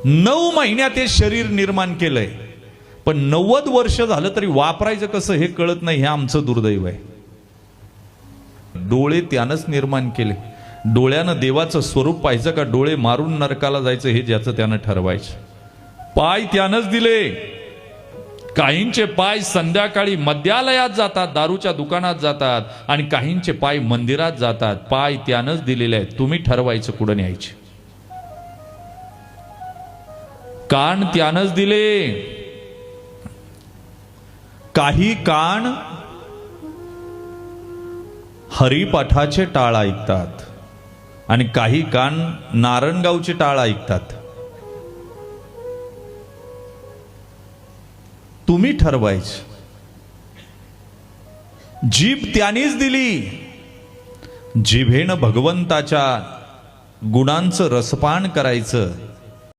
9 महिन्यात हे शरीर निर्माण केलंय, पण 90 वर्ष झालं तरी वापरायचं कसं हे कळत नाही. हे आमचं दुर्दैव आहे. डोळे त्यानंच निर्माण केले. डोळ्यानं देवाचं स्वरूप पाहायचं का डोळे मारून नरकाला जायचं हे ज्याचं त्यानं ठरवायचं. पाय त्यानंच दिले. काहींचे पाय संध्याकाळी मद्यालयात जातात, दारूच्या दुकानात जातात, आणि काहींचे पाय मंदिरात जातात. पाय त्यानंच दिलेले आहेत. तुम्ही ठरवायचं कुठं न्यायचे. कान त्यानंच दिले. काही कान हरिपाठाचे टाळ ऐकतात आणि काही कान नारायणगावचे टाळ ऐकतात. तुम्ही ठरवायचं. जीभ त्यानेच दिली. जिभेनं भगवंताच्या गुणांचं रसपान करायचं.